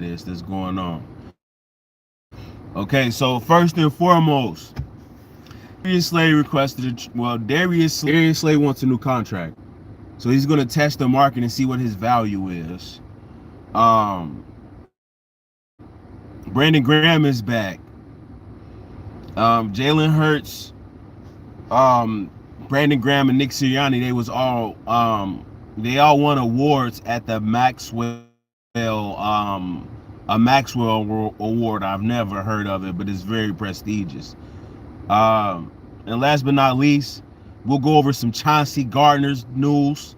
that's going on. Okay, so first and foremost, Darius Slay Darius Slay wants a new contract. So he's going to test the market and see what his value is. Um, Brandon Graham is back. Jalen Hurts, Brandon Graham, and Nick Sirianni, they all won awards at the Maxwell Award. I've never heard of it, but it's very prestigious. And last but not least, we'll go over some Chauncey Gardner's news.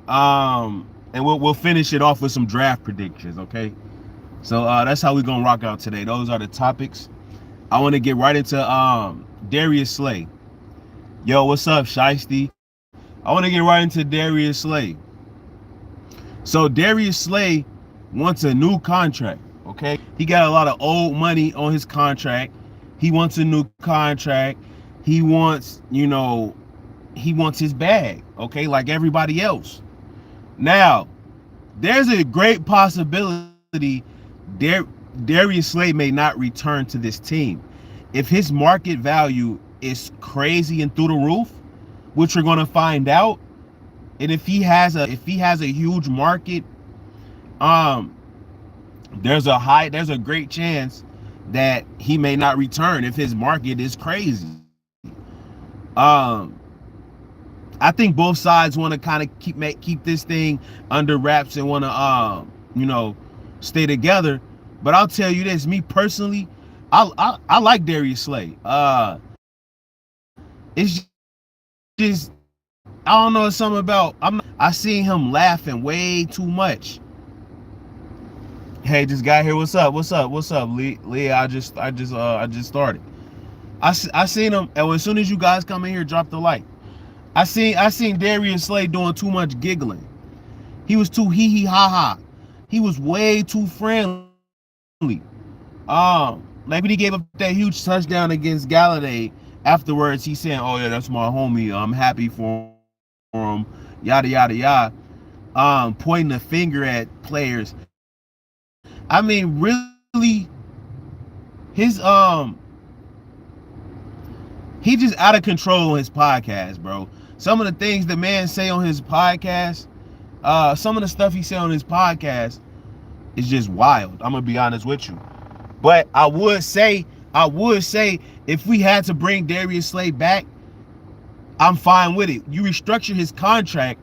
And we'll finish it off with some draft predictions, okay? So that's how we're gonna rock out today. Those are the topics. I want to get right into Darius Slay. Yo, what's up, Shiesty? I want to get right into Darius Slay. So Darius Slay wants a new contract, okay? He got a lot of old money on his contract. He wants a new contract. He wants his bag, okay, like everybody else. Now, there's a great possibility Darius Slay may not return to this team. If his market value is crazy and through the roof, which we're gonna find out, and if he has a huge market, there's a great chance that he may not return if his market is crazy. I think both sides want to kind of keep this thing under wraps and want to stay together. But I'll tell you this, me personally, I like Darius Slay. It's just, I don't know, it's something about I seen him laughing way too much. Hey, this guy here, what's up, Lee? I just started. I seen him, and as soon as you guys come in here, drop the like. I seen Darius Slay doing too much giggling. He was too hee hee ha ha. He was way too friendly. Like when he gave up that huge touchdown against Galladay, afterwards he said, "Oh yeah, that's my homie. I'm happy for him." Yada yada yada. Pointing the finger at players. I mean, really, his he just out of control on his podcast, bro. Some of the things the man say on his podcast, some of the stuff he said on his podcast is just wild. I'm gonna be honest with you. But I would say if we had to bring Darius Slay back, I'm fine with it. You restructure his contract,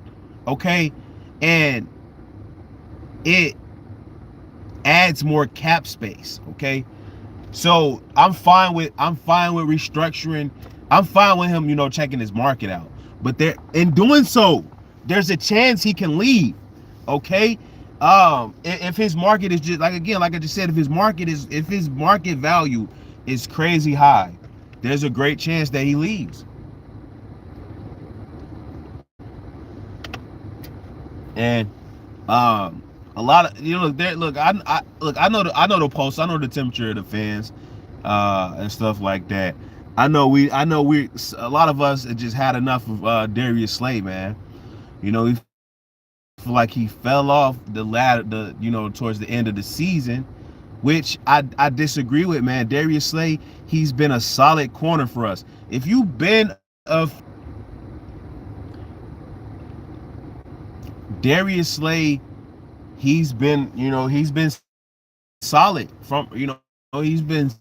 okay, and it adds more cap space, okay? So I'm fine with restructuring. I'm fine with him, checking his market out. But in doing so, there's a chance he can leave, okay? If his market is just like I just said, if his market value is crazy high, there's a great chance that he leaves. And a lot of I know the pulse, I know the temperature of the fans, and stuff like that. I know a lot of us just had enough of Darius Slay, man. We feel like he fell off the ladder, towards the end of the season, which I disagree with, man. Darius Slay, he's been a solid corner for us. If you've been Darius Slay, he's been solid he's been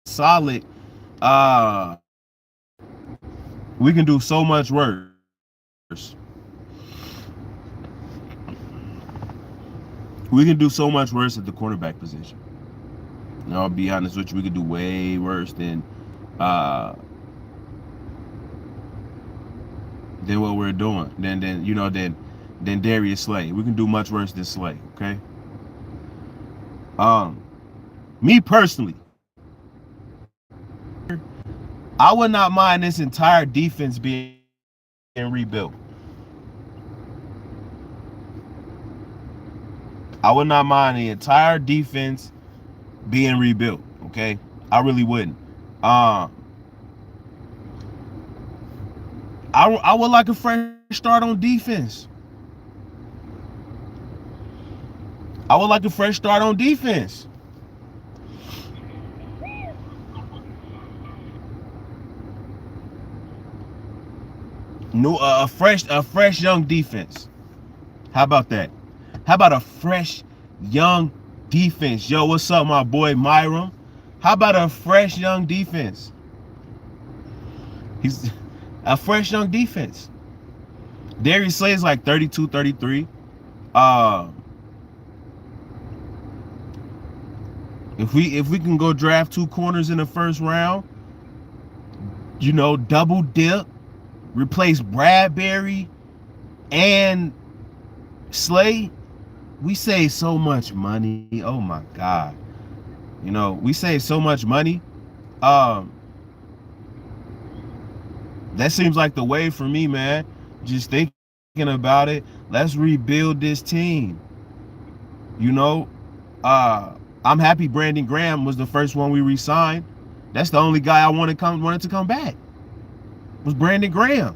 solid. We can do so much worse. We can do so much worse at the cornerback position. I'll be honest with you, we could do way worse than what we're doing. Than Darius Slay. We can do much worse than Slay, okay? Me personally, I would not mind this entire defense being rebuilt. I would not mind the entire defense being rebuilt, okay? I really wouldn't. I would like a fresh start on defense. I would like a fresh start on defense. New a fresh young defense. How about that? How about a fresh young defense? Yo, what's up, my boy Myram? How about a fresh young defense? He's a fresh young defense. Darius Slay is like 32, 33. Uh, if we can go draft 2 corners in the first round, double dip, replace Bradbury and Slay, we save so much money. Oh my God. We save so much money. Um, that seems like the way for me, man. Just thinking about it. Let's rebuild this team. You know, uh, I'm happy Brandon Graham was the first one we re-signed. That's the only guy I wanted to come back. Was Brandon Graham.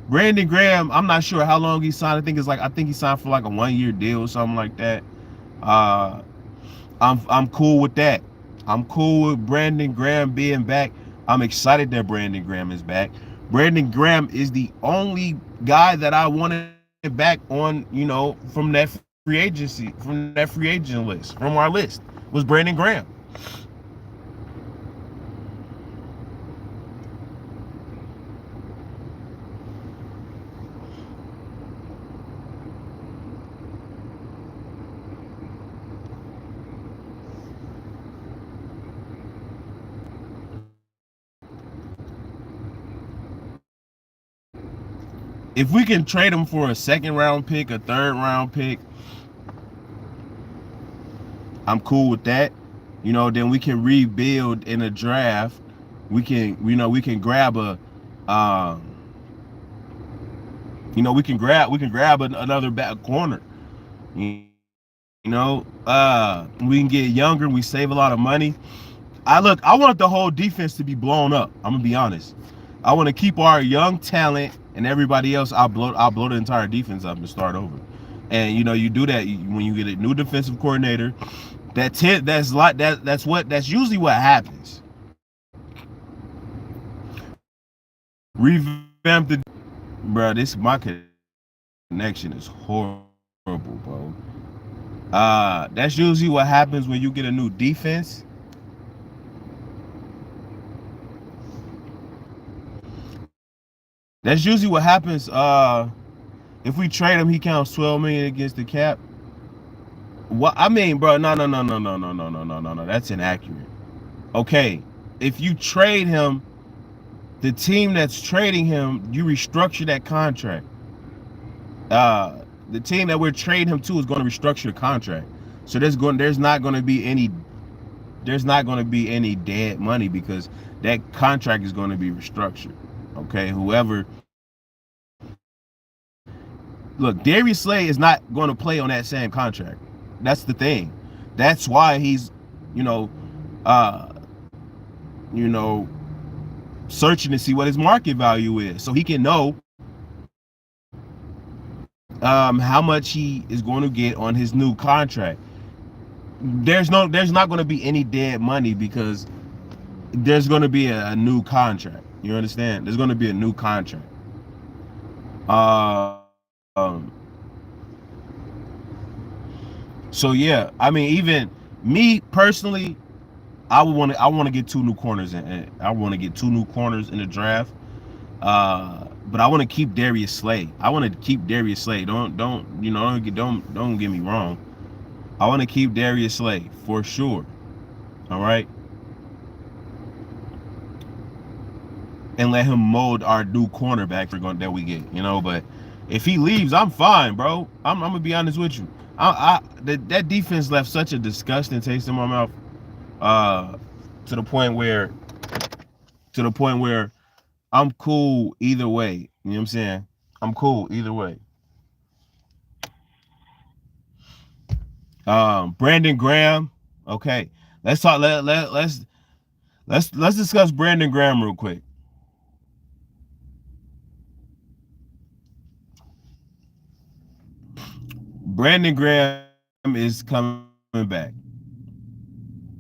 Brandon Graham, I'm not sure how long he signed. I think he signed for like a 1-year deal or something like that. Uh, I'm cool with that. I'm cool with Brandon Graham being back. I'm excited that Brandon Graham is back. Brandon Graham is the only guy that I wanted back on, from that free agent list, from our list, was Brandon Graham. If we can trade him for a second round pick, a third round pick, I'm cool with that. Then we can rebuild in a draft. We can grab um, we can grab another back corner. We can get younger. We save a lot of money. I want the whole defense to be blown up. I'm gonna be honest. I want to keep our young talent and everybody else. I'll blow the entire defense up and start over. And you do that when you get a new defensive coordinator. That's usually what happens. Revamp the bro. This my connection is horrible, bro. That's usually what happens when you get a new defense. That's usually what happens. If we trade him, he counts 12 million against the cap. What I mean, bro? No, no, no, no, no, no, no, no, no, no, no. That's inaccurate. Okay, if you trade him, the team that's trading him, you restructure that contract. The team that we're trading him to is going to restructure the contract. So there's not going to be any dead money because that contract is going to be restructured. Okay, whoever look, Darius Slay is not going to play on that same contract. That's the thing. That's why he's, you know, uh, you know, searching to see what his market value is, so he can know how much he is going to get on his new contract. There's not going to be any dead money because there's going to be a new contract. You understand? There's going to be a new contract. Um, so yeah, I mean, even me personally, I want to get 2 new corners in. I want to get 2 new corners in the draft. But I want to keep Darius Slay. I want to keep Darius Slay. Don't get me wrong. I want to keep Darius Slay for sure. All right, and let him mold our new cornerback that we get. But if he leaves, I'm fine, bro. I'm gonna be honest with you. That defense left such a disgusting taste in my mouth. Uh, to the point where I'm cool either way. You know what I'm saying? I'm cool either way. Brandon Graham. Okay, let's talk. Let's discuss Brandon Graham real quick. Brandon Graham is coming back.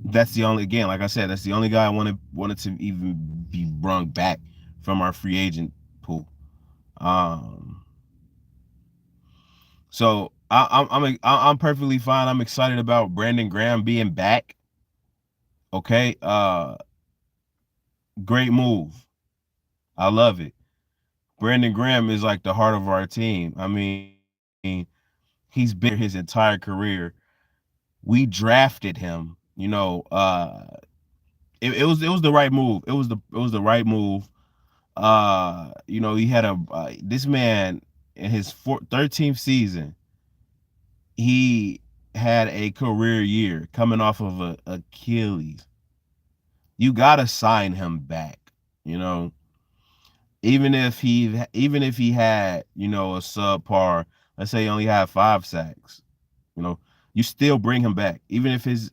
That's the only, again, like I said, that's the only guy I wanted to even be brung back from our free agent pool. Um, so I'm perfectly fine. I'm excited about Brandon Graham being back. Okay, great move. I love it. Brandon Graham is like the heart of our team. I mean, he's been here his entire career. We drafted him. It was the right move. It was the right move. He had this man in his 13th season. He had a career year coming off of a Achilles. You gotta sign him back. You know, even if he had a subpar, let's say he only had 5 sacks, you know, you still bring him back. Even if his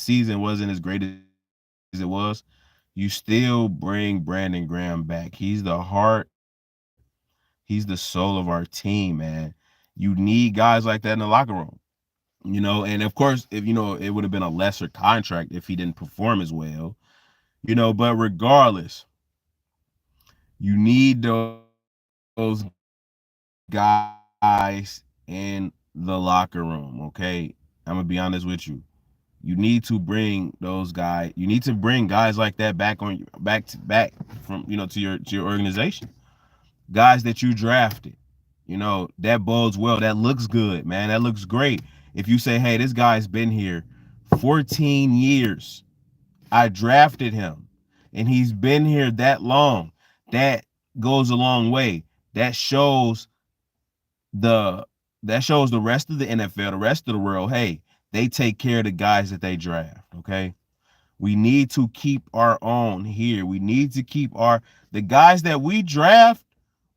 season wasn't as great as it was, you still bring Brandon Graham back. He's the heart, he's the soul of our team, man. You need guys like that in the locker room. And of course, if it would have been a lesser contract if he didn't perform as well. But regardless, you need those guys in the locker room, okay? I'm gonna be honest with you. You need to bring those guys. You need to bring guys like that back from to your organization. Guys that you drafted. That bodes well. That looks good, man. That looks great. If you say, hey, this guy's been here 14 years. I drafted him and he's been here that long. That goes a long way. That shows the the rest of the NFL, the rest of the world, hey, they take care of the guys that they draft, okay? We need to keep our own here. We need to keep the guys that we draft,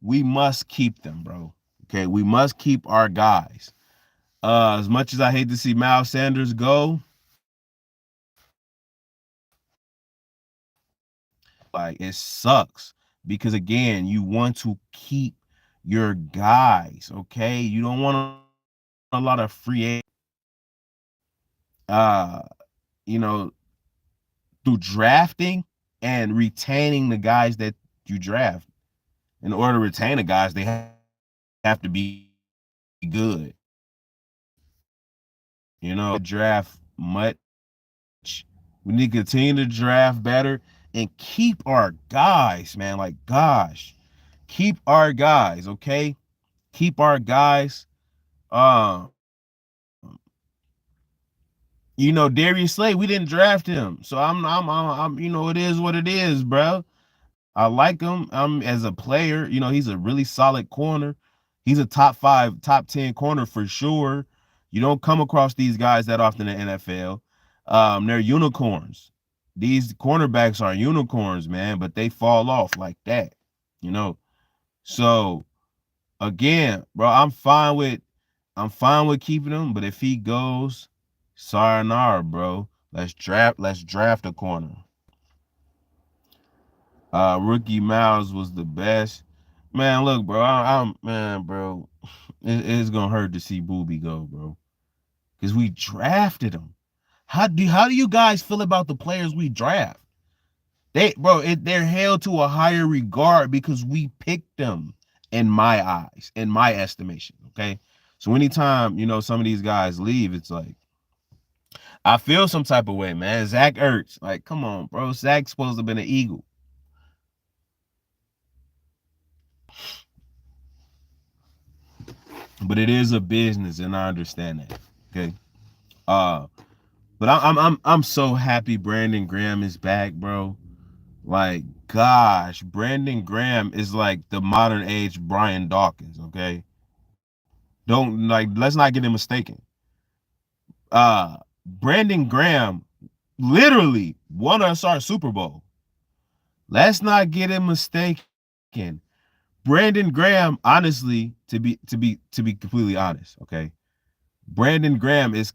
we must keep them, bro. Okay, we must keep our guys. As much as I hate to see Miles Sanders go, like it sucks because again, you want to keep your guys, okay? You don't want a lot of free agents, uh, you know, through drafting and retaining the guys that you draft. In order to retain the guys, they have to be good. Draft much. We need to continue to draft better and keep our guys, man. Like, gosh, keep our guys, okay? Keep our guys. Um, Darius Slay, we didn't draft him, so it is what it is, bro. I like him. As a player, he's a really solid corner. He's a top 5, top 10 corner for sure. You don't come across these guys that often in the NFL. They're unicorns. These cornerbacks are unicorns, man, but they fall off like that, you know. So again, bro, I'm fine with keeping him, but if he goes, sayonara, bro. Let's draft a corner. Rookie Miles was the best. Man, look, bro, I'm man, bro. It's gonna hurt to see Booby go, bro. Because we drafted him. How do you guys feel about the players we draft? They're held to a higher regard because we picked them in my eyes, in my estimation. Okay. So anytime, some of these guys leave, it's like I feel some type of way, man. Zach Ertz. Like, come on, bro. Zach's supposed to have been an Eagle. But it is a business, and I understand that. Okay. Uh, but I'm so happy Brandon Graham is back, bro. Like, gosh, Brandon Graham is like the modern age Brian Dawkins. Okay. Let's not get it mistaken. Brandon Graham literally won us our Super Bowl. Let's not get it mistaken. Brandon Graham, honestly, to be completely honest, okay. Brandon Graham is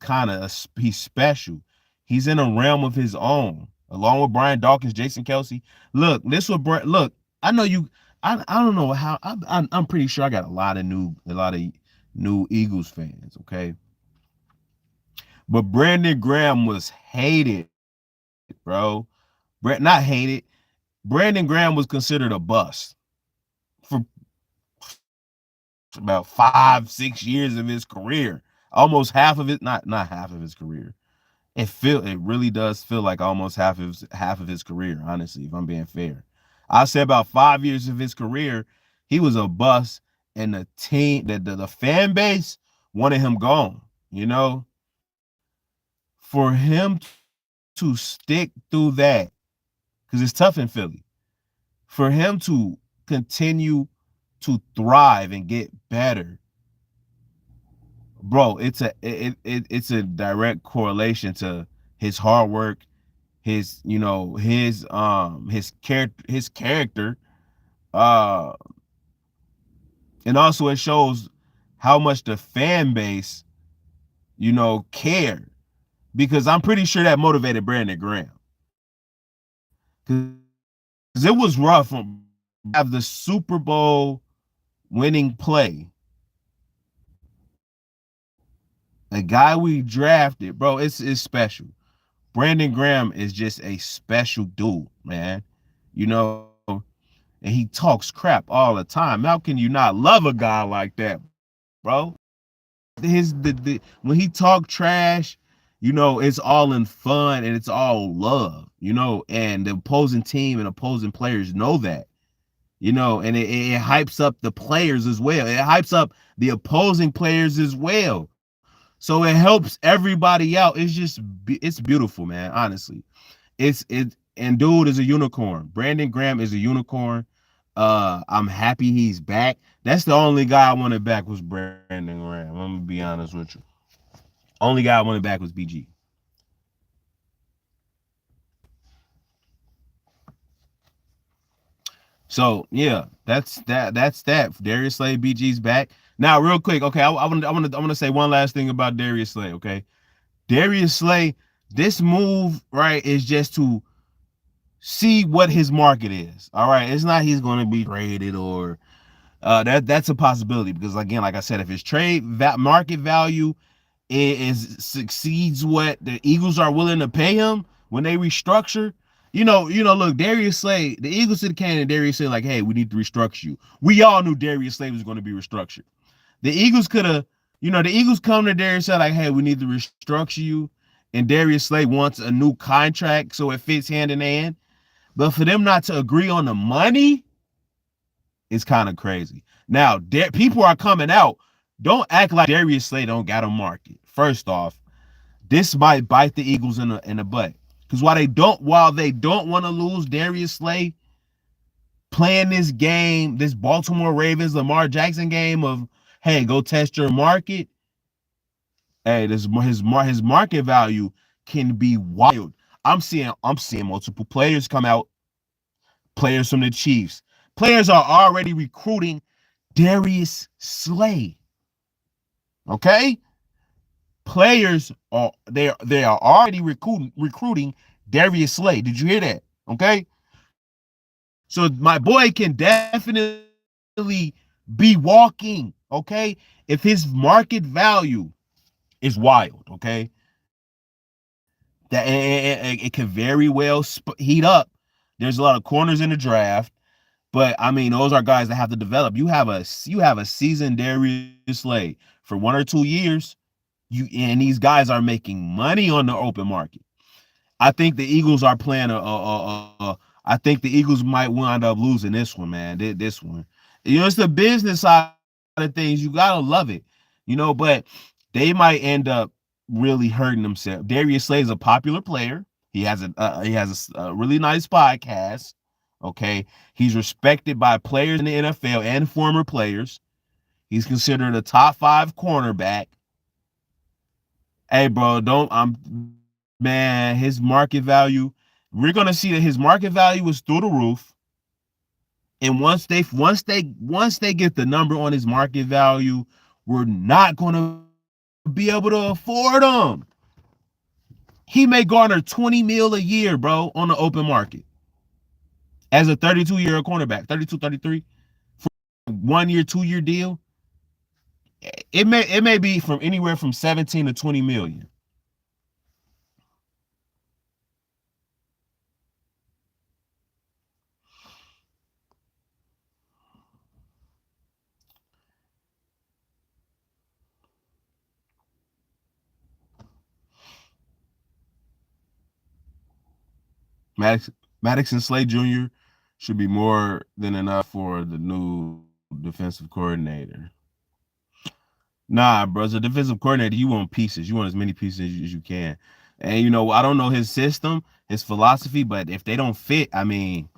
he's special. He's in a realm of his own, along with Brian Dawkins, Jason Kelsey. Look, look. I know you. I don't know how. I'm pretty sure I got a lot of new Eagles fans. Okay, But Brandon Graham was hated, bro. Not hated. Brandon Graham was considered a bust for about 5, 6 years of his career. Almost half of it, not half of his career. It really does feel like almost half of his career, honestly, if I'm being fair. I say about 5 years of his career, he was a bust, and the team, the fan base wanted him gone. You know, for him to stick through that, because it's tough in Philly, for him to continue to thrive and get better, bro, it's a direct correlation to his hard work, his character, uh and also it shows how much the fan base, cared, because I'm pretty sure that motivated Brandon Graham, because it was rough to have the Super Bowl winning play, a guy we drafted, bro. It's special. Brandon Graham is just a special dude, man. You know, and he talks crap all the time. How can you not love a guy like that, bro? When he talk trash, it's all in fun and it's all love, and the opposing team and opposing players know that, and it hypes up the players as well. It hypes up the opposing players as well. So it helps everybody out. It's beautiful, man. Honestly, and dude is a unicorn. Brandon Graham is a unicorn. I'm happy he's back. That's the only guy I wanted back was Brandon Graham. I'm gonna be honest with you. Only guy I wanted back was BG. So yeah, that's that. Darius Slay, BG's back. Now, real quick, okay, I want to say one last thing about Darius Slay. Okay, Darius Slay, this move, right, is just to see what his market is. All right, it's not he's going to be traded or that's a possibility, because again, like I said, if his market value succeeds what the Eagles are willing to pay him when they restructure. Look, Darius Slay, the Eagles to the can, and Darius Slay like, hey, we need to restructure you. We all knew Darius Slay was going to be restructured. The Eagles could have, the Eagles come to Darius Slay like, hey, we need to restructure you, and Darius Slay wants a new contract so it fits hand in hand. But for them not to agree on the money, it's kind of crazy. Now, people are coming out. Don't act like Darius Slay don't got a market. First off, this might bite the Eagles in the butt, because while they don't want to lose Darius Slay playing this game, this Baltimore Ravens Lamar Jackson game of, hey, go test your market. Hey, his market value can be wild. I'm seeing multiple players come out, players from the Chiefs. Players are already recruiting Darius Slay. Okay? They are already recruiting Darius Slay. Did you hear that? Okay? So my boy can definitely be walking, okay? If his market value is wild, okay? That it could very well heat up. There's a lot of corners in the draft. But I mean, those are guys that have to develop. You have a seasoned Darius Slay for 1 or 2 years. And these guys are making money on the open market. I think the Eagles are playing I think the Eagles might wind up losing this one, man. This one, it's the business side of things. You gotta love it, but they might end up really hurting themselves. Darius Slay is a popular player. He has a really nice podcast. Okay, he's respected by players in the NFL and former players. He's considered a top 5 cornerback. Hey, bro, don't man, his market value, we're gonna see that his market value is through the roof. And once they get the number on his market value, we're not gonna be able to afford him. He may garner 20 mil a year, bro, on the open market as a 32-year cornerback, 32, 33, 1 year, 2 year deal. It may be from anywhere from 17 to 20 million. Madison Slay Jr. should be more than enough for the new defensive coordinator. Nah, bro, as a defensive coordinator, you want pieces. You want as many pieces as you can. And I don't know his system, his philosophy, but if they don't fit, I mean,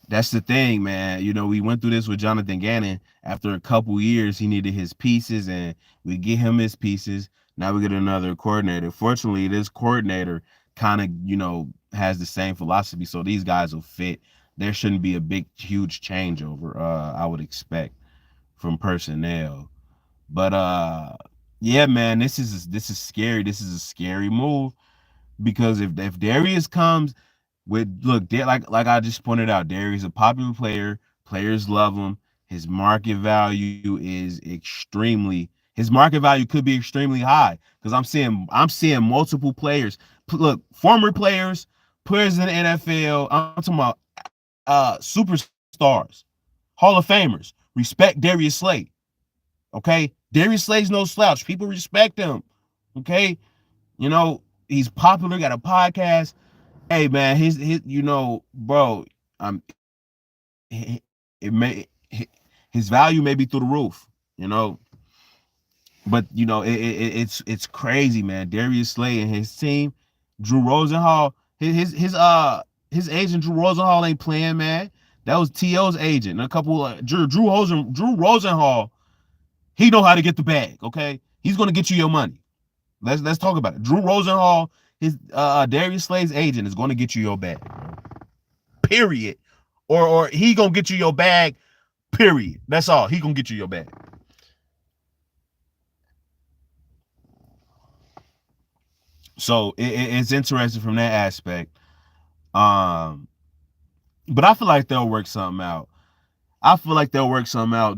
that's the thing, man. We went through this with Jonathan Gannon. After a couple years, he needed his pieces, and we get him his pieces. Now we get another coordinator. Fortunately, this coordinator kind of, has the same philosophy, so these guys will fit. There shouldn't be a big, huge changeover. I would expect from personnel. But yeah, man, this is scary. This is a scary move because if Darius comes like I just pointed out, Darius is a popular player. Players love him. His market value could be extremely high because I'm seeing multiple players. Look, former players in the NFL. I'm talking about superstars, Hall of Famers. Respect Darius Slay. Okay, Darius Slay's no slouch. People respect him. Okay, he's popular. Got a podcast. Hey man, his bro, it may his value may be through the roof, but it's crazy, man. Darius Slay and his team, Drew Rosenhall, his agent Drew Rosenhall ain't playing, man. That was T.O.'s agent. And a couple Drew Rosenhall, he know how to get the bag. Okay, he's gonna get you your money. Let's talk about it. Drew Rosenhall, his Darius Slay's agent, is going to get you your bag. Period. Or he gonna get you your bag. Period. That's all. He gonna get you your bag. So it's interesting from that aspect. But I feel like they'll work something out.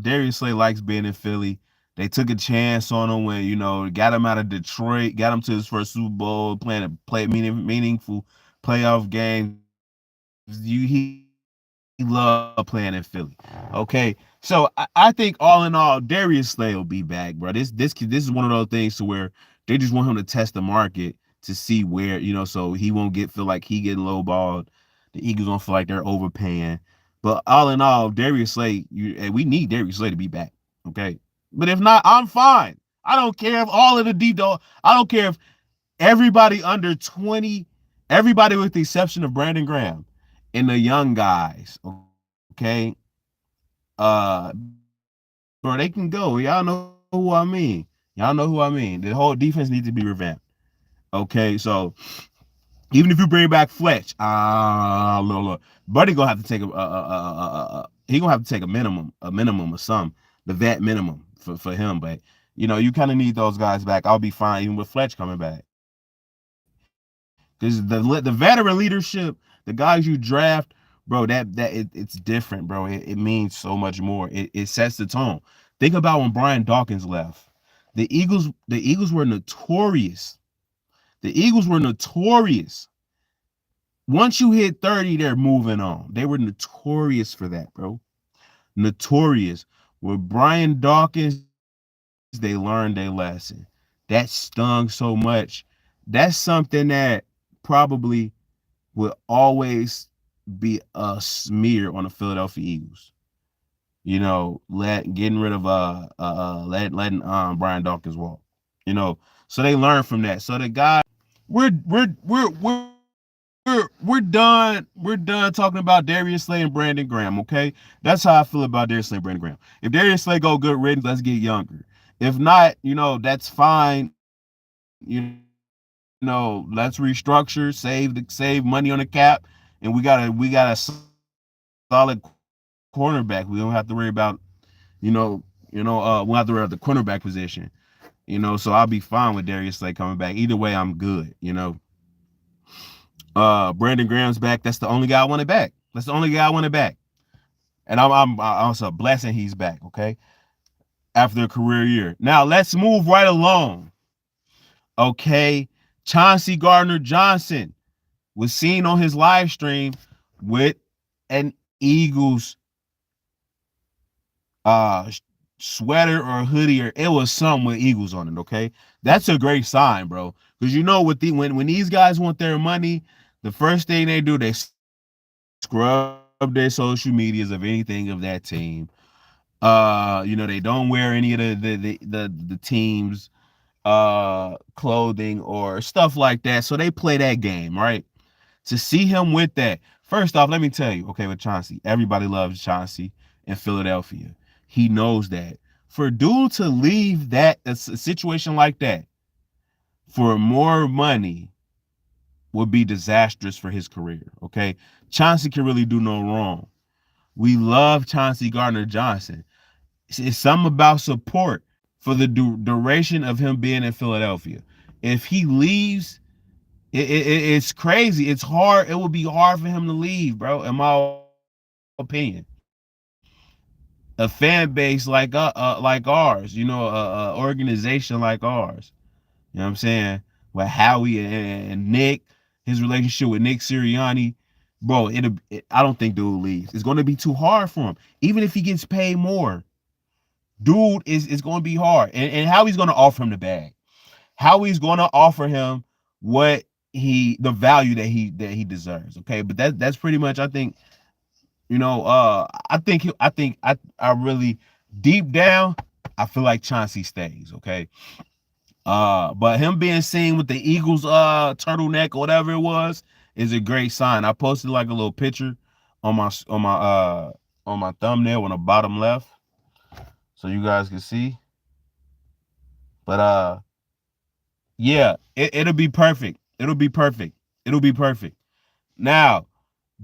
Darius Slay likes being in Philly. They took a chance on him when, got him out of Detroit, got him to his first Super Bowl, meaningful playoff games. He loved playing in Philly. Okay. So I think all in all, Darius Slay will be back, bro. This is one of those things to where they just want him to test the market to see where, so he won't feel like he getting lowballed. The Eagles don't feel like they're overpaying. But all in all, Darius Slay, we need Darius Slay to be back. Okay. But if not, I'm fine. I don't care if all of the D-Dog, I don't care if everybody under 20, everybody with the exception of Brandon Graham and the young guys, okay? Bro, they can go. Y'all know who I mean. The whole defense needs to be revamped. Okay, so even if you bring back Fletch, look, Buddy gonna have to take he gonna have to take a minimum of some, the vet minimum for him. But you kind of need those guys back. I'll be fine even with Fletch coming back. Because the veteran leadership, the guys you draft, bro, it's different, bro. It means so much more. It sets the tone. Think about when Brian Dawkins left. The Eagles were notorious. Once you hit 30, they're moving on. They were notorious for that, bro. Notorious. With Brian Dawkins, they learned their lesson. That stung so much. That's something that probably will always be a smear on the Philadelphia Eagles. Getting rid of letting Brian Dawkins walk. So they learned from that. So the guy, we're done. We're done talking about Darius Slay and Brandon Graham. Okay, that's how I feel about Darius Slay and Brandon Graham. If Darius Slay go good riddance, let's get younger. If not, that's fine. Let's restructure, save money on the cap, and we got a solid cornerback. We don't have to worry about, we'll have to worry about the cornerback position. So I'll be fine with Darius Slay coming back. Either way, I'm good. Brandon Graham's back. That's the only guy I wanted back. And I'm also a blessing he's back. Okay, after a career year. Now let's move right along. Okay, Chauncey Gardner-Johnson was seen on his live stream with an Eagles sweater or hoodie, or it was something with Eagles on it. Okay, that's a great sign, bro. Because when these guys want their money, the first thing they do, they scrub their social medias of anything of that team. They don't wear any of the team's clothing or stuff like that. So they play that game, right? To see him with that, first off, let me tell you, okay, with Chauncey, everybody loves Chauncey in Philadelphia. He knows that. For dude to leave that a situation like that for more money would be disastrous for his career. Okay, Chauncey can really do no wrong. We love Chauncey Gardner-Johnson. It's something about support for the duration of him being in Philadelphia. If he leaves, it's crazy. It's hard. It would be hard for him to leave, bro. In my opinion, a fan base like ours, a organization like ours. You know what I'm saying? With Howie and Nick, his relationship with Nick Sirianni, bro. I don't think dude leaves. It's going to be too hard for him, even if he gets paid more. Dude is going to be hard, and Howie's going to offer him the bag. Howie's going to offer him what the value that he deserves. Okay, but that's pretty much, I think, I really, deep down, I feel like Chauncey stays. Okay. But him being seen with the Eagles turtleneck or whatever it was is a great sign. I posted like a little picture on my thumbnail on the bottom left so you guys can see. But yeah, it'll be perfect. It'll be perfect. It'll be perfect. Now,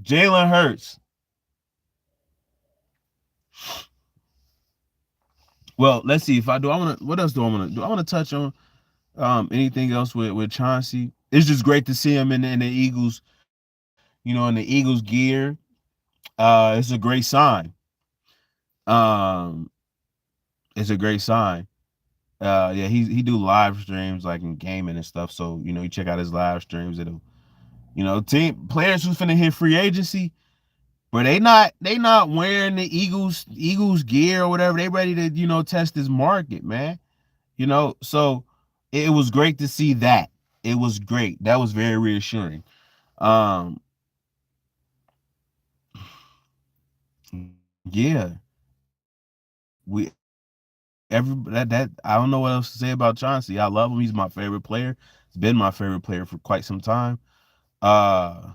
Jalen Hurts. Well, let's see if I do. What else do I want to do? I want to touch on anything else with Chauncey. It's just great to see him in the Eagles, in the Eagles gear. It's a great sign. Um, it's a great sign. Yeah, he do live streams like in gaming and stuff. So you check out his live streams. It'll team players who's finna hit free agency, but they not wearing the Eagles gear or whatever. They ready to test this market, man. So it was great to see that. It was great. That was very reassuring. Um, yeah, we that I don't know what else to say about Chauncey. I love him. He's my favorite player. He's been my favorite player for quite some time. Uh,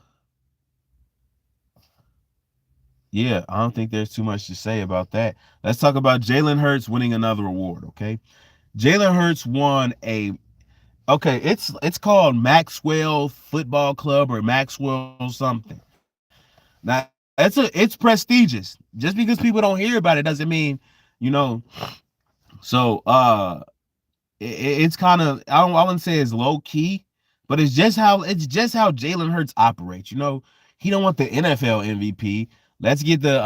yeah, I don't think there's too much to say about that. Let's talk about Jalen Hurts winning another award. Okay, Jalen Hurts won a. Okay, it's called Maxwell Football Club or Maxwell something. Now it's prestigious. Just because people don't hear about it doesn't mean, you know. So it's kind of, I wouldn't say it's low key, but it's just how Jalen Hurts operates. He don't want the NFL MVP. Let's get the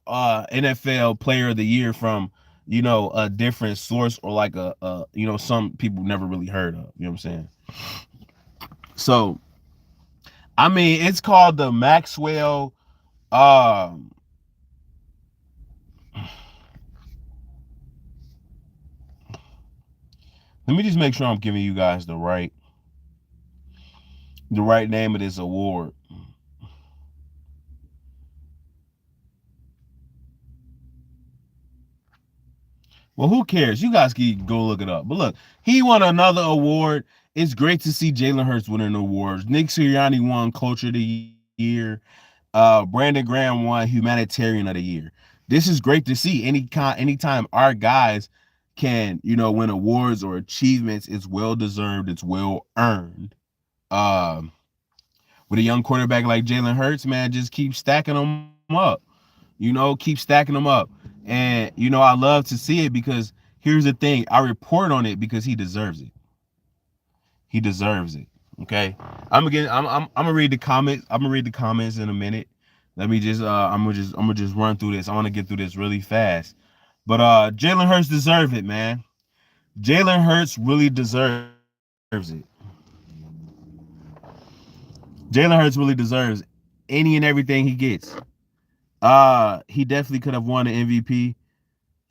NFL Player of the Year from a different source, or like some people never really heard of. You know what I'm saying? So I mean, it's called the Maxwell. Um, Let me just make sure I'm giving you guys the right name of this award. Well, who cares? You guys can go look it up. But look, he won another award. It's great to see Jalen Hurts winning awards. Nick Sirianni won Coach of the Year. Brandon Graham won Humanitarian of the Year. This is great to see. Anytime our guys can, win awards or achievements, it's well deserved. It's well earned. Um, with a young quarterback like Jalen Hurts, man, just keep stacking them up. Keep stacking them up. And I love to see it, because here's the thing: I report on it because he deserves it. He deserves it. Okay, I'm gonna read the comments. I'm gonna read the comments in a minute. Let me just I'm gonna just run through this. I want to get through this really fast. But Jalen Hurts deserves it, man. Jalen Hurts really deserves it. Jalen Hurts really deserves any and everything he gets. He definitely could have won the MVP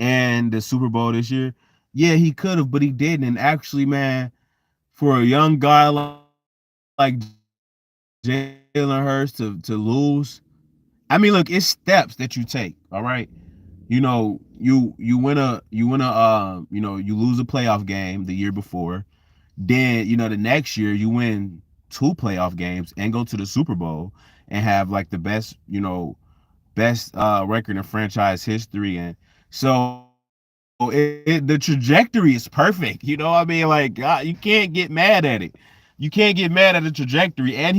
and the Super Bowl this year. Yeah, he could have, but he didn't. And actually, man, for a young guy like Jalen Hurts to lose, I mean, look, it's steps that you take. All right, you lose a playoff game the year before. Then the next year you win two playoff games and go to the Super Bowl and have like the best record in franchise history. And so the trajectory is perfect. I mean, like, God, you can't get mad at it. You can't get mad at the trajectory, and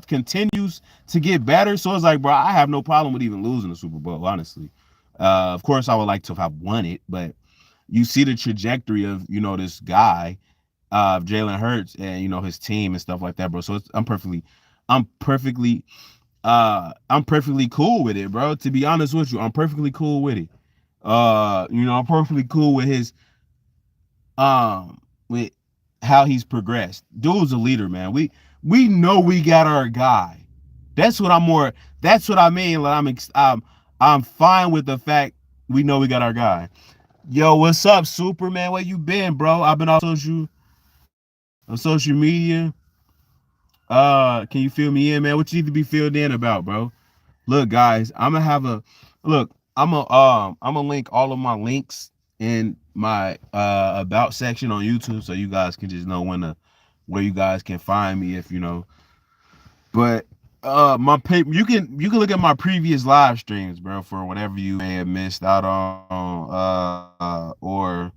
continues to get better. So it's like, bro, I have no problem with even losing the Super Bowl, honestly. Of course, I would like to have won it, but you see the trajectory of this guy, Jalen Hurts, and his team and stuff like that, bro. So I'm perfectly, I'm perfectly cool with it, bro. To be honest with you, I'm perfectly cool with it. I'm perfectly cool with his with how he's progressed. Dude's a leader, man. We know we got our guy. That's what I'm more. That's what I mean. Like I'm fine with the fact we know we got our guy. Yo, what's up, Superman? Where you been, bro? I've been on social media. Can you fill me in, man? What you need to be filled in about, bro? Look, guys, I'm gonna have a look. I'm gonna link all of my links in my about section on YouTube, so you guys can just know where you guys can find me if you know. But my paper, you can look at my previous live streams, bro, for whatever you may have missed out on, or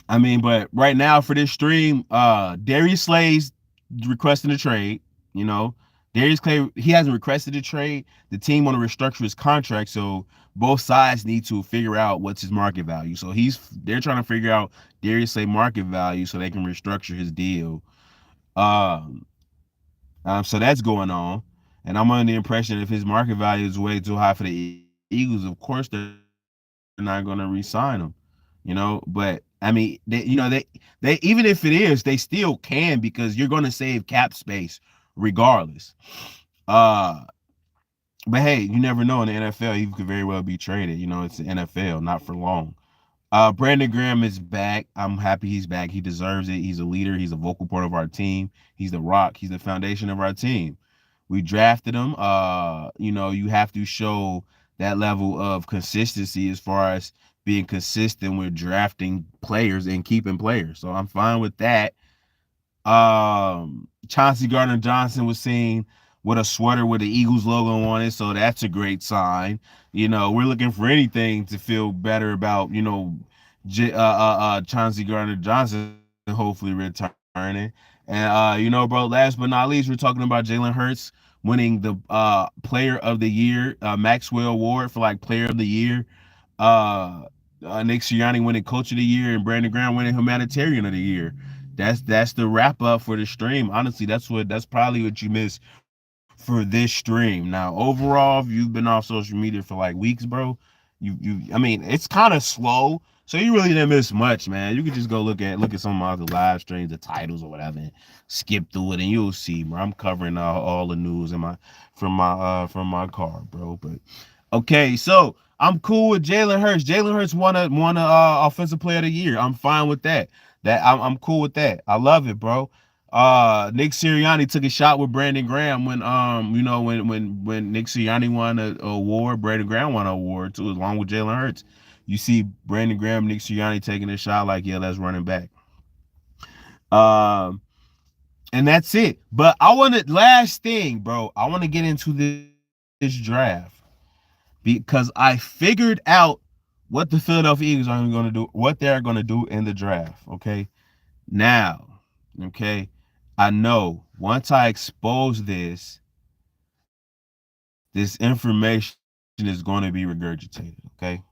I mean, but right now for this stream, Darius Slay's requesting a trade. You know, Darius Clay, he hasn't requested a trade. The team want to restructure his contract, so both sides need to figure out what's his market value. So they're trying to figure out Darius Slay market value so they can restructure his deal. Um, so that's going on, and I'm under the impression if his market value is way too high for the Eagles, of course they're not going to re-sign him. But I mean, they even if it is, they still can because you're going to save cap space regardless. Uh, but hey, you never know in the NFL. He could very well be traded. It's the NFL, not for long. Brandon Graham is back. I'm happy he's back. He deserves it. He's a leader. He's a vocal part of our team. He's the rock. He's the foundation of our team. We drafted him. You have to show that level of consistency as far as being consistent with drafting players and keeping players. So I'm fine with that. Chauncey Gardner-Johnson was seen with a sweater with the Eagles logo on it, so that's a great sign. We're looking for anything to feel better about, Chauncey Gardner-Johnson hopefully returning. And bro, last but not least, we're talking about Jalen Hurts winning the Player of the Year, Maxwell Award for like Player of the Year. Uh, Nick Sirianni winning Coach of the Year, and Brandon Graham winning Humanitarian of the Year. That's the wrap up for the stream. Honestly, that's probably what you missed for this stream. Now, overall, if you've been off social media for like weeks, bro, I mean, it's kind of slow, so you really didn't miss much, man. You could just go look at some of my other live streams, the titles or whatever, and skip through it, and you'll see, bro. I'm covering all the news from my car, bro. But okay, so I'm cool with Jalen Hurts. Jalen Hurts won a offensive player of the year. I'm fine with that. I'm cool with that. I love it, bro. Nick Sirianni took a shot with Brandon Graham when Nick Sirianni won an award, Brandon Graham won an award too, along with Jalen Hurts. You see Brandon Graham, Nick Sirianni taking a shot like, yeah, let's run it back. And that's it. But last thing, bro, I want to get into this draft because I figured out what the Philadelphia Eagles are going to do, what they're going to do in the draft. Okay. Now, okay, I know once I expose this information is going to be regurgitated. Okay.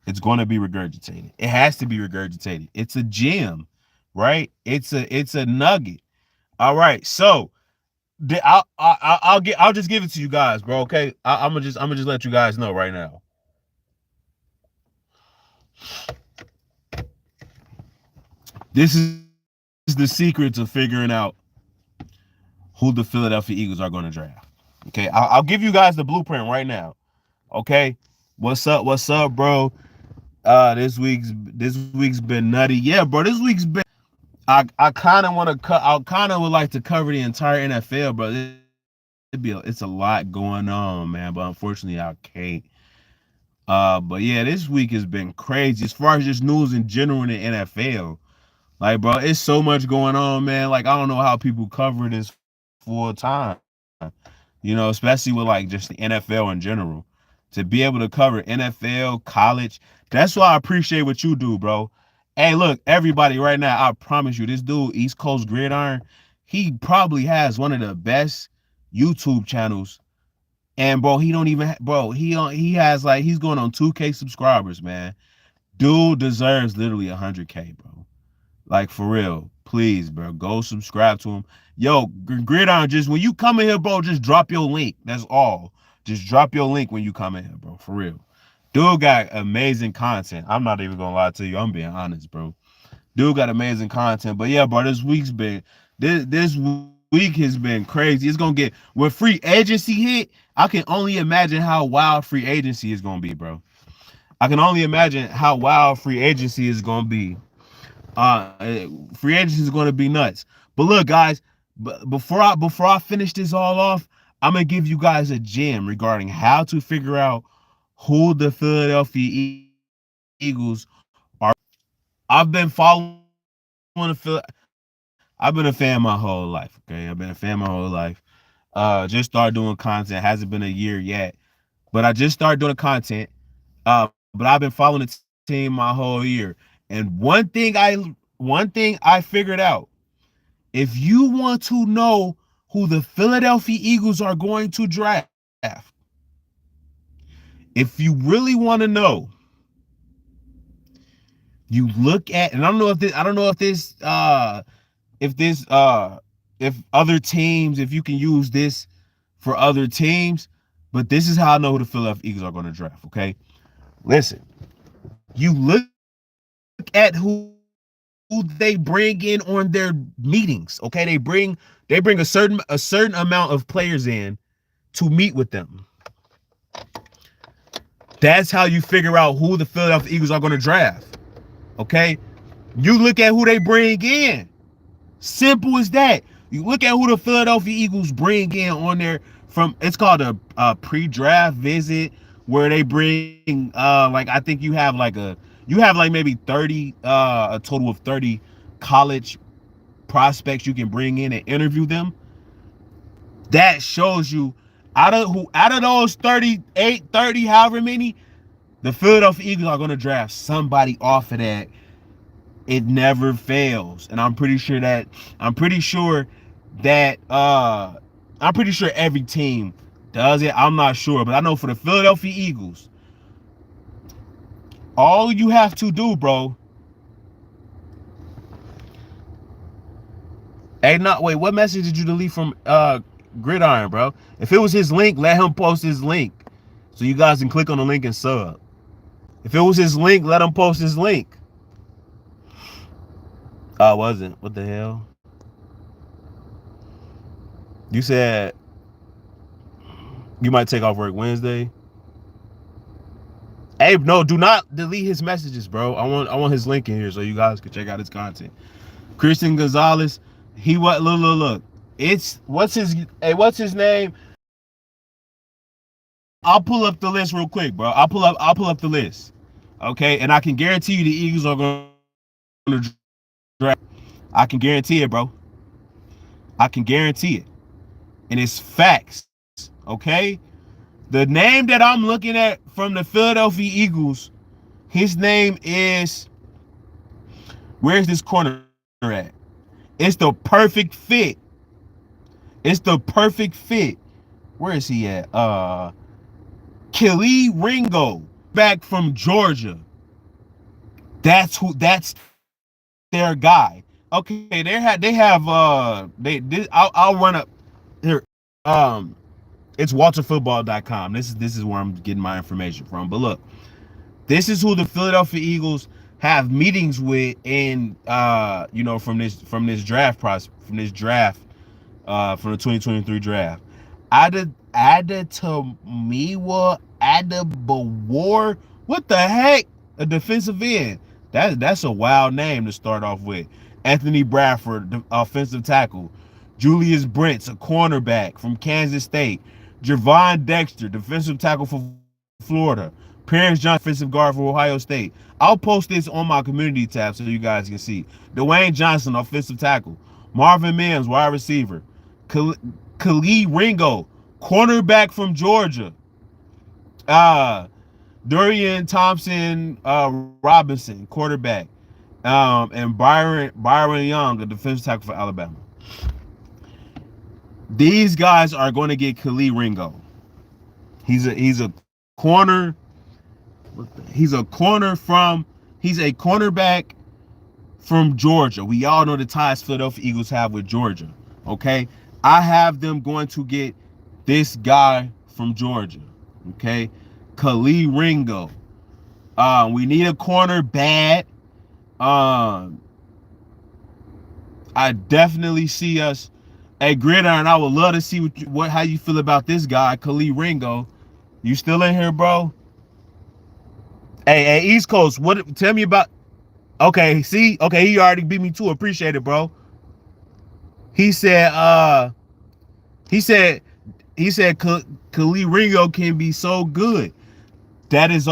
It's going to be regurgitated. It has to be regurgitated. It's a gem, right? It's a nugget. All right. So I'll just give it to you guys, bro. Okay. I'm gonna just let you guys know right now. This is the secret to figuring out who the Philadelphia Eagles are going to draft. Okay, I'll give you guys the blueprint right now. Okay, what's up? What's up, bro? This week's been nutty. Yeah, bro. This week's been. I kind of want to cut. I kind of would like to cover the entire NFL, bro. This week's been it's a lot going on, man. But unfortunately, I can't. But yeah, this week has been crazy as far as just news in general in the NFL. Like, bro, it's so much going on, man. Like, I don't know how people cover this full time. Especially with like just the NFL in general. To be able to cover NFL, college, that's why I appreciate what you do, bro. Hey, look, everybody, right now, I promise you, this dude, East Coast Gridiron, he probably has one of the best YouTube channels. And bro, he don't even, bro, he has like, he's going on 2K subscribers, man. Dude deserves literally 100K, bro. Like for real, please, bro, go subscribe to him. Yo, Gridiron, just when you come in here, bro, just drop your link. That's all. Just drop your link when you come in here, bro. For real. Dude got amazing content. I'm not even gonna lie to you. I'm being honest, bro. Dude got amazing content. But yeah, bro, this week has been crazy. It's gonna get when free agency hit. I can only imagine how wild free agency is gonna be, bro. I can only imagine how wild free agency is gonna be. Free agency is going to be nuts. But look, guys, before I finish this all off, I'm gonna give you guys a gem regarding how to figure out who the Philadelphia Eagles are. I've been following the I've been a fan my whole life. Okay, I've been a fan my whole life. Just started doing content. Hasn't been a year yet, but I just started doing content. But I've been following the team my whole year. And one thing I figured out, if you want to know who the Philadelphia Eagles are going to draft, if you really want to know, you look at, and I don't know if other teams, if you can use this for other teams, but this is how I know who the Philadelphia Eagles are going to draft. Okay, listen, you look at who they bring in on their meetings. Okay, they bring a certain amount of players in to meet with them. That's how you figure out who the Philadelphia Eagles are going to draft. Okay, you look at who they bring in. Simple as that. You look at who the Philadelphia Eagles bring in on their it's called a pre-draft visit, where they bring like, I think you have like maybe 30 a total of 30 college prospects you can bring in and interview them. That shows you out of those 38, 30, however many, the Philadelphia Eagles are going to draft somebody off of that. It never fails. And I'm pretty sure that I'm pretty sure every team does it. I'm not sure, but I know for the Philadelphia Eagles, all you have to do, bro. Hey, not wait. What message did you delete from Gridiron, bro? If it was his link, let him post his link, so you guys can click on the link and sub. If it was his link, let him post his link. I wasn't. What the hell? You said you might take off work Wednesday. Hey, no, do not delete his messages, bro. I want his link in here so you guys can check out his content. Christian Gonzalez, look. It's what's his name? I'll pull up the list real quick, bro. I'll pull up the list. Okay, and I can guarantee you the Eagles are going to draft. I can guarantee it, bro. I can guarantee it. And it's facts. Okay? The name that I'm looking at from the Philadelphia Eagles, his name is, where's this corner at? It's the perfect fit. It's the perfect fit. Where is he at? Kelly Ringo, back from Georgia. That's their guy. Okay, I'll run up here. It's walterfootball.com. This is where I'm getting my information from. But look, this is who the Philadelphia Eagles have meetings with in from this draft process, from the 2023 draft. Adetomiwa Adebawar. What the heck? A defensive end. That's a wild name to start off with. Anthony Bradford, the offensive tackle. Julius Brents, a cornerback from Kansas State. Javon Dexter, defensive tackle for Florida. Parents Johnson, defensive guard for Ohio State. I'll post this on my community tab so you guys can see. Dwayne Johnson, offensive tackle. Marvin Mims, wide receiver. Khalid Ringo, cornerback from Georgia. Uh, Dorian Thompson Robinson, quarterback. And Byron Young, a defensive tackle for Alabama. These guys are going to get Khalid Ringo. He's a corner. He's a cornerback from Georgia. We all know the ties Philadelphia Eagles have with Georgia. Okay, I have them going to get this guy from Georgia. Okay, Khalid Ringo. We need a corner bad. I definitely see us. Hey, Gridiron, I would love to see how you feel about this guy, Khalid Ringo. You still in here, bro? Hey, East Coast, what? Tell me about. Okay, see, okay, he already beat me too. Appreciate it, bro. He said, Khalid Ringo can be so good. That is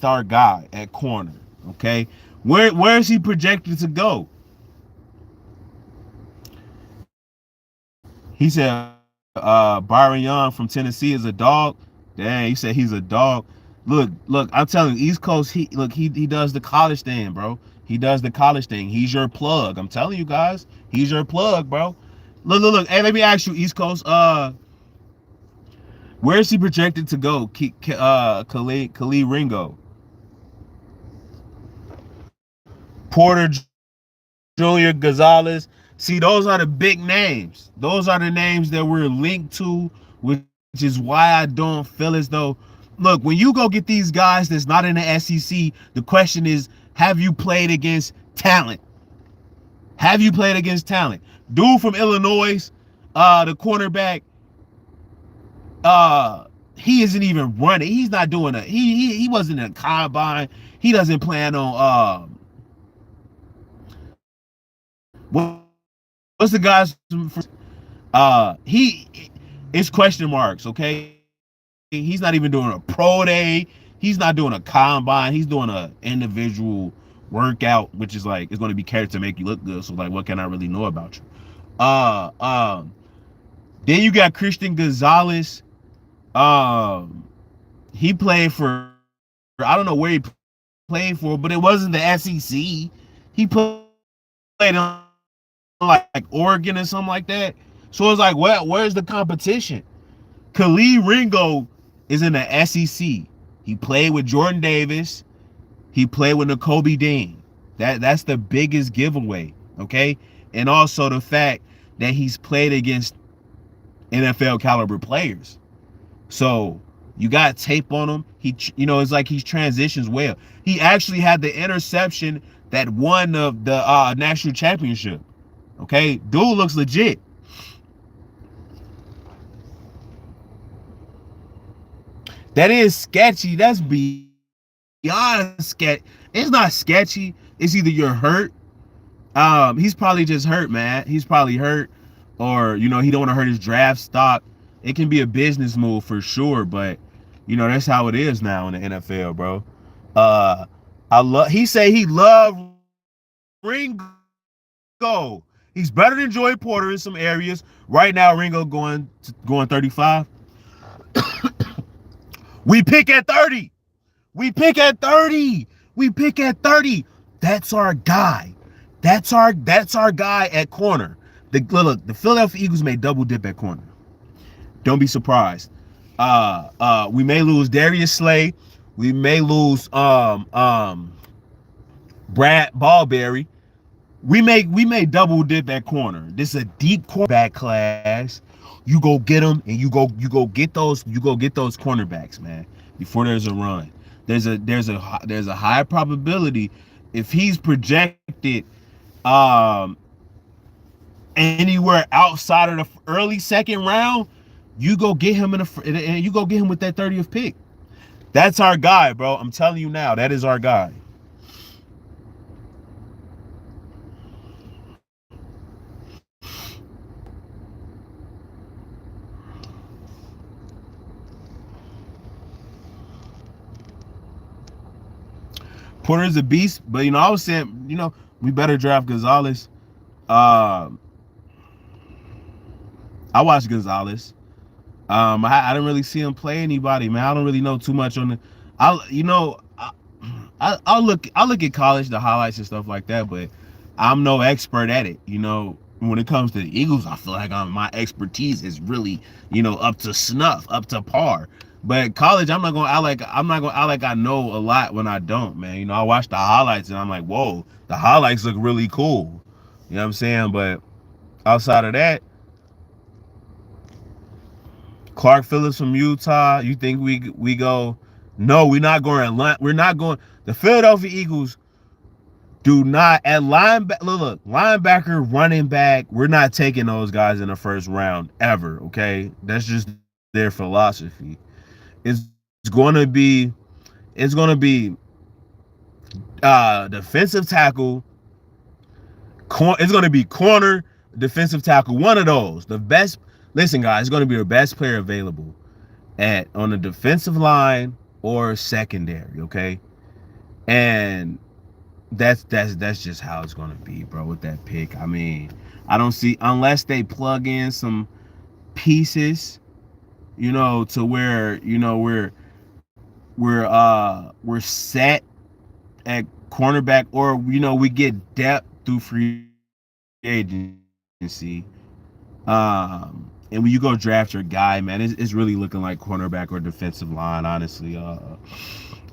our guy at corner. Okay, where is he projected to go? He said, Byron Young from Tennessee is a dog. Dang, he said he's a dog. Look, I'm telling you, East Coast, he does the college thing, bro. He does the college thing. He's your plug. I'm telling you guys, he's your plug, bro. Look. Hey, let me ask you, East Coast, where is he projected to go? Khalid Ringo. Porter Junior Gonzalez. See, those are the big names. Those are the names that we're linked to, which is why I don't feel as though. Look, when you go get these guys that's not in the SEC, the question is, have you played against talent? Have you played against talent? Dude from Illinois, the cornerback, he isn't even running. He's not doing he wasn't in a combine. He doesn't plan on what's the guys it's question marks, okay? He's not even doing a pro day. He's not doing a combine. He's doing an individual workout, which is like, it's going to be catered to make you look good. So like, what can I really know about you? Then you got Christian Gonzalez. He played for, I don't know where he played for, but it wasn't the SEC. He played in like Oregon or something like that. So it's like, where's the competition? Khalid Ringo is in the SEC. He played with Jordan Davis. He played with Nakobe Dean. That's the biggest giveaway, okay? And also the fact that he's played against NFL caliber players. So you got tape on him. It's like he transitions well. He actually had the interception that won the national championship. Okay, dude looks legit. That is sketchy. That's beyond sketchy. It's not sketchy. It's either you're hurt. He's probably just hurt, man. He's probably hurt, or he don't want to hurt his draft stock. It can be a business move for sure, but that's how it is now in the NFL, bro. He say he loved Ringo. He's better than Joey Porter in some areas. Right now, Ringo going 35. We pick at 30. We pick at 30. We pick at 30. That's our guy. That's our guy at corner. The Philadelphia Eagles may double dip at corner. Don't be surprised. We may lose Darius Slay. We may lose Brad Ballberry. We may double dip at corner. This is a deep quarterback class. You go get them, and you go get those cornerbacks, man. Before there's a run, there's a high probability if he's projected anywhere outside of the early second round, you go get him with that 30th pick. That's our guy, bro. I'm telling you now, that is our guy. Porter's a beast, but I was saying, we better draft Gonzalez. Uh, I watched Gonzalez. I didn't really see him play anybody, man. I don't really know too much on the. I'll look at college, the highlights and stuff like that, but I'm no expert at it. When it comes to the Eagles, I feel like my expertise is really, up to snuff, up to par. But college, I'm not gonna act like I know a lot when I don't, man. I watch the highlights and I'm like, whoa, the highlights look really cool. You know what I'm saying? But outside of that, Clark Phillips from Utah. You think we go? No, we're not going. We're not going. The Philadelphia Eagles do not at linebacker. Look, linebacker, running back. We're not taking those guys in the first round ever. Okay, that's just their philosophy. It's going to be. It's going to be defensive tackle. It's going to be corner, defensive tackle. One of those. The best. Listen, guys, it's going to be the best player available at on the defensive line or secondary, okay? And that's just how it's gonna be, bro, with that pick. I mean, I don't see unless they plug in some pieces, to where, we're set at cornerback, or we get depth through free agency. And when you go draft your guy, man, it's really looking like cornerback or defensive line, honestly.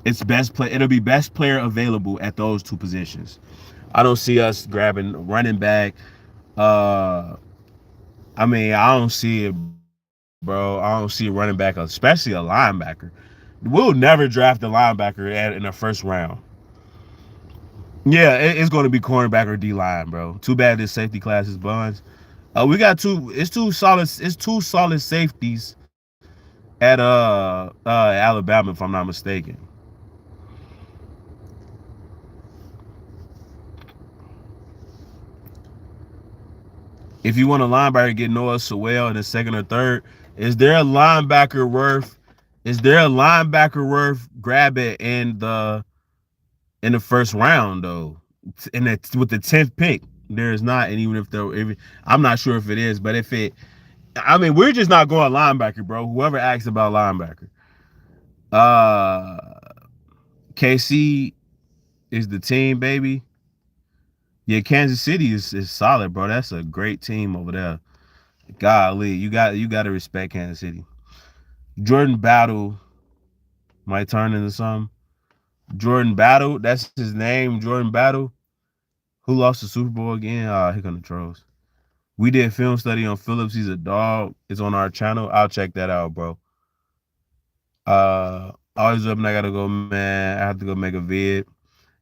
It'll be best player available at those two positions. I don't see us grabbing running back. I mean, I don't see it, bro. I don't see a running back, especially a linebacker. We'll never draft a linebacker in the first round. Yeah, it's going to be cornerback or D line, bro. Too bad this safety class is buns. We got two. It's two solid. It's two solid safeties at Alabama, if I'm not mistaken. If you want a linebacker, get Noah Sewell in the second or third. Is there a linebacker worth? Is there a linebacker worth grabbing in the first round though? And with the 10th pick, there is not. And even if I'm not sure if it is, but if it, I mean, we're just not going linebacker, bro. Whoever asks about linebacker, uh, KC is the team, baby. Yeah, Kansas City is solid, bro. That's a great team over there. Golly, you got to respect Kansas City. Jordan Battle might turn into something. Jordan Battle, that's his name. Jordan Battle, who lost the Super Bowl again? Here come the trolls. We did film study on Phillips. He's a dog. It's on our channel. I'll check that out, bro. Always up and I gotta go, man. I have to go make a vid.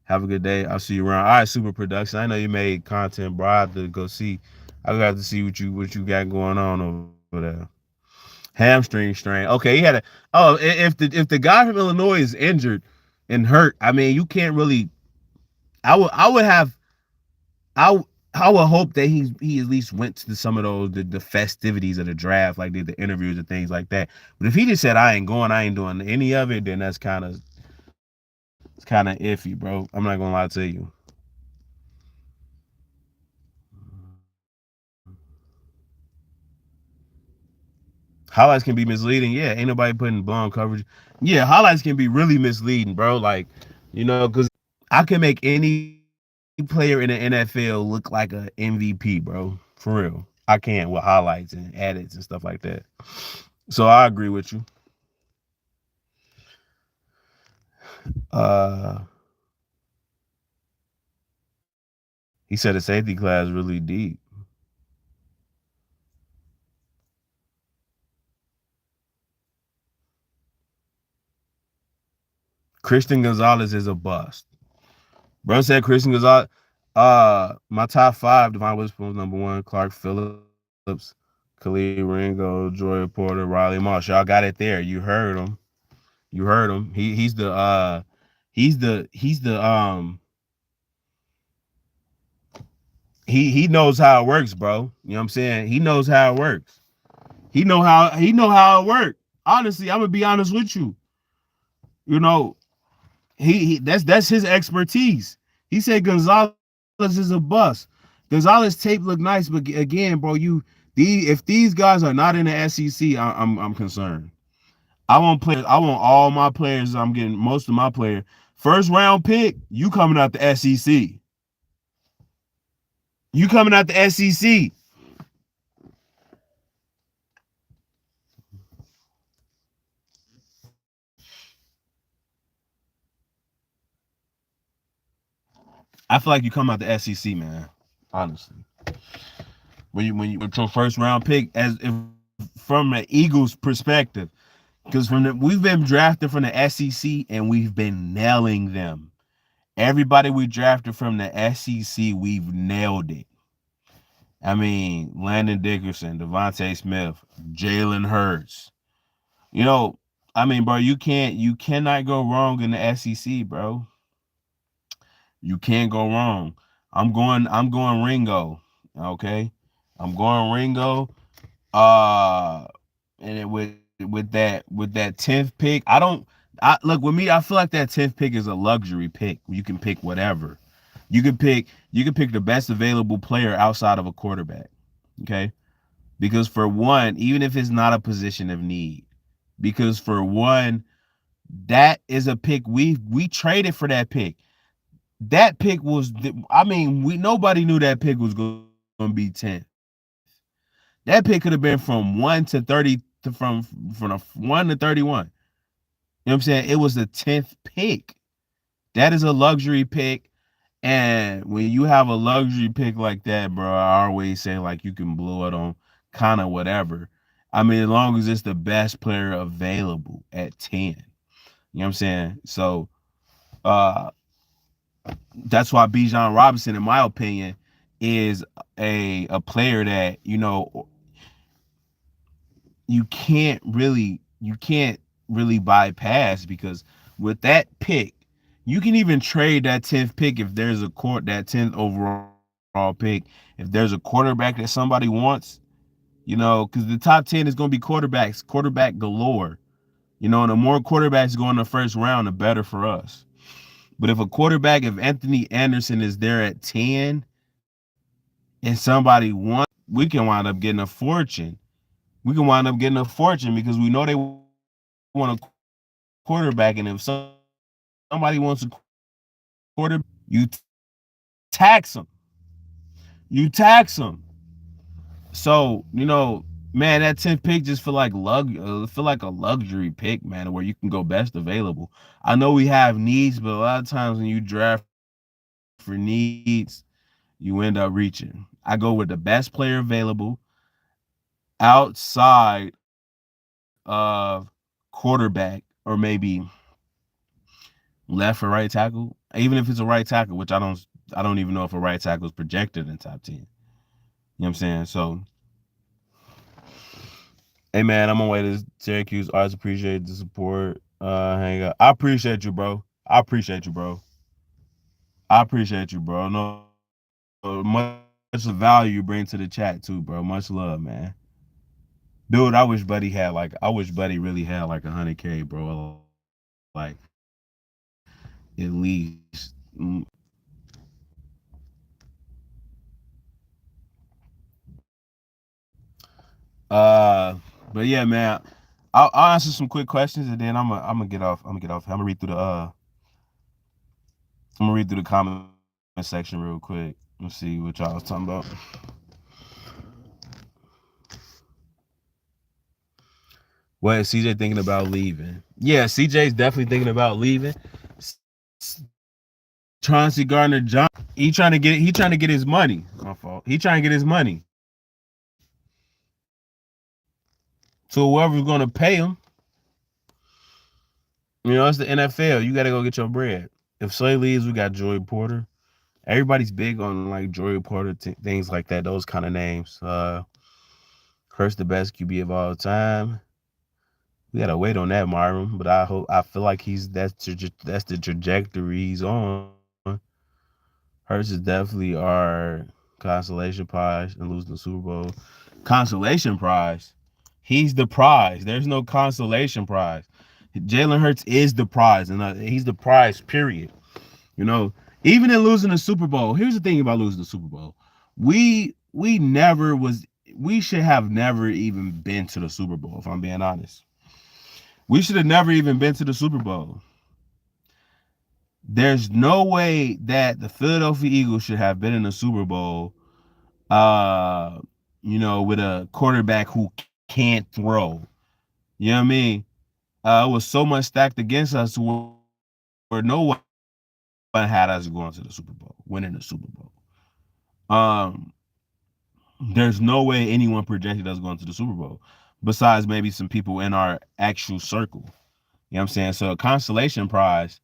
Have a good day. I'll see you around. All right, Super Production. I know you made content, bro. I have to go see. I got to see what you got going on over there. Hamstring strain. Okay, he had a. Oh, if the guy from Illinois is injured and hurt, I mean, you can't really. I would have. I I would hope that he at least went to some of those the festivities of the draft, like the interviews and things like that. But if he just said I ain't going, I ain't doing any of it, then that's it's kind of iffy, bro. I'm not gonna lie to you. Highlights can be misleading. Yeah, ain't nobody putting blown coverage. Yeah, highlights can be really misleading, bro. Like, because I can make any player in the NFL look like a MVP, bro. For real. I can with highlights and edits and stuff like that. So I agree with you. Uh he said the safety class really deep. Christian Gonzalez is a bust. Bro said Christian Gonzalez. My top five, Devon Witherspoon number one, Clark Phillips, Khalid Ringo, Joy Porter, Riley Moss. Y'all got it there. You heard him. You heard him. He's the he knows how it works, bro. You know what I'm saying? He knows how it works. He know how it works. Honestly, I'm gonna be honest with you. You know, That's his expertise. He said Gonzalez is a bust. Gonzalez tape look nice, but again, bro, if these guys are not in the SEC, I'm concerned. I want all my players. I'm getting most of my players. First round pick, you coming out the SEC. You coming out the SEC. I feel like you come out the SEC, man. Honestly, when you with your first round pick, as if from the Eagles' perspective, because we've been drafted from the SEC and we've been nailing them. Everybody we drafted from the SEC, we've nailed it. I mean, Landon Dickerson, Devontae Smith, Jalen Hurts. You know, I mean, bro, you cannot go wrong in the SEC, bro. You can't go wrong. I'm going Ringo. Okay. I'm going Ringo. Uh and with that 10th pick, I look with me, I feel like that 10th pick is a luxury pick. You can pick whatever. You can pick the best available player outside of a quarterback. Okay? Because for one, even if it's not a position of need, because for one, that is a pick we traded for that pick. That pick was, I mean, we nobody knew that pick was going to be 10th. That pick could have been from 1 to 30 from 1 to 31. You know what I'm saying? It was the 10th pick. That is a luxury pick. And when you have a luxury pick like that, bro, I always say like you can blow it on kind of whatever. I mean, as long as it's the best player available at 10. You know what I'm saying? So uh that's why Bijan Robinson, in my opinion, is a player that, you can't really bypass, because with that pick, you can even trade that 10th pick if there's that 10th overall pick. If there's a quarterback that somebody wants, because the top 10 is going to be quarterback galore. And the more quarterbacks go in the first round, the better for us. But if Anthony Anderson is there at 10 and somebody wants, we can wind up getting a fortune. We can wind up getting a fortune because we know they want a quarterback. And if somebody wants a quarterback, you tax them. You tax them. So, man, that 10th pick just feel like a luxury pick, man, where you can go best available. I know we have needs, but a lot of times when you draft for needs, you end up reaching. I go with the best player available outside of quarterback, or maybe left or right tackle. Even if it's a right tackle, which I don't even know if a right tackle is projected in top 10. You know what I'm saying? So, hey man, I'm on my way to Syracuse. Always appreciate the support. Hang up. I appreciate you, bro. I appreciate you, bro. I appreciate you, bro. No, much value you bring to the chat too, bro. Much love, man. Dude, I wish Buddy really had like 100K, bro. Like at least. But yeah, man. I'll answer some quick questions and then I'm gonna get off. I'm gonna read through the comment section real quick. Let's see what y'all was talking about. What is CJ thinking about leaving? Yeah, CJ's definitely thinking about leaving. Chauncey Gardner-Johnson, he trying to get his money. My fault. He trying to get his money. So whoever's gonna pay him, it's the NFL. You gotta go get your bread. If Slay leaves, we got Joey Porter. Everybody's big on like Joey Porter, things like that. Those kind of names. Hurts the best QB of all time. We gotta wait on that, Myron. But I feel like that's the trajectory he's on. Hurts is definitely our consolation prize and losing the Super Bowl. Consolation prize. He's the prize. There's no consolation prize. Jalen Hurts is the prize, and he's the prize. Period. You know, even in losing the Super Bowl. Here's the thing about losing the Super Bowl: we never was. We should have never even been to the Super Bowl. If I'm being honest, we should have never even been to the Super Bowl. There's no way that the Philadelphia Eagles should have been in the Super Bowl, uh, with a quarterback who can't throw. You know what I mean? It was so much stacked against us where no one had us going to the Super Bowl, winning the Super Bowl. Um, there's no way anyone projected us going to the Super Bowl, besides maybe some people in our actual circle. You know what I'm saying? So a consolation prize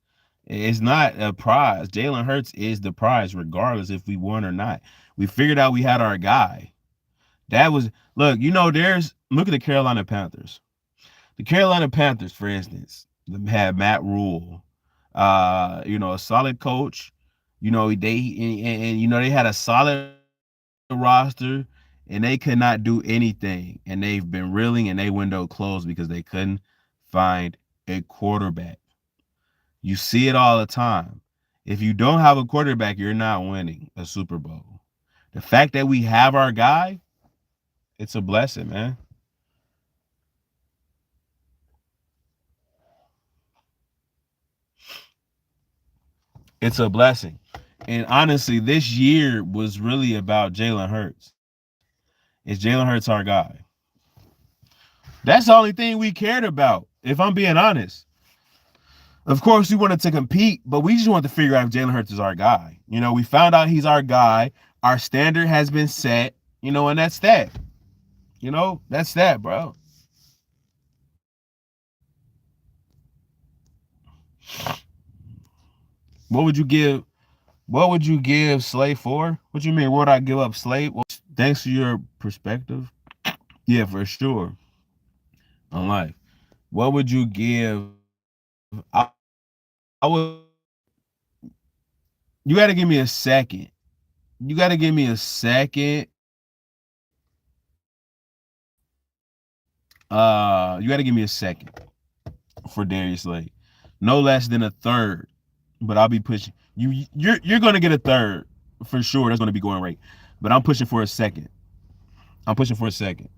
is not a prize. Jalen Hurts is the prize, regardless if we won or not. We figured out we had our guy. That was look. Look at the Carolina Panthers. The Carolina Panthers, for instance, had Matt Rule. A solid coach. They had a solid roster, and they could not do anything. And they've been reeling, and they window closed because they couldn't find a quarterback. You see it all the time. If you don't have a quarterback, you're not winning a Super Bowl. The fact that we have our guy, it's a blessing, man. It's a blessing. And honestly, this year was really about Jalen Hurts. Is Jalen Hurts our guy? That's the only thing we cared about, if I'm being honest. Of course, we wanted to compete, but we just wanted to figure out if Jalen Hurts is our guy. We found out he's our guy. Our standard has been set, and that's that. That's that, bro. What would you give? What would you give Slay for? What you mean? What would I give up Slay? Well, thanks for your perspective. Yeah, for sure. On life. What would you give? I would. You got to give me a second. You got to give me a second. You got to give me a second for Darius Slay. No less than a third. But I'll be pushing. You're gonna get a third for sure. That's gonna be going right. But I'm pushing for a second. I'm pushing for a second.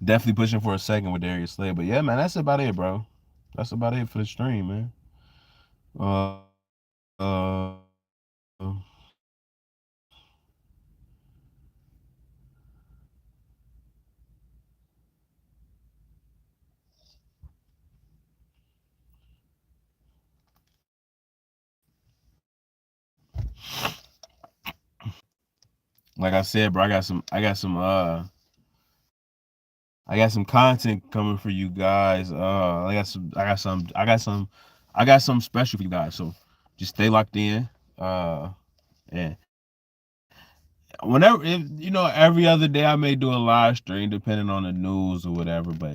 Definitely pushing for a second with Darius Slay. But yeah, man, that's about it, bro. That's about it for the stream, man. Uh, like I said, bro, I got some content coming for you guys. I got some special for you guys. So just stay locked in. And whenever, every other day I may do a live stream depending on the news or whatever. But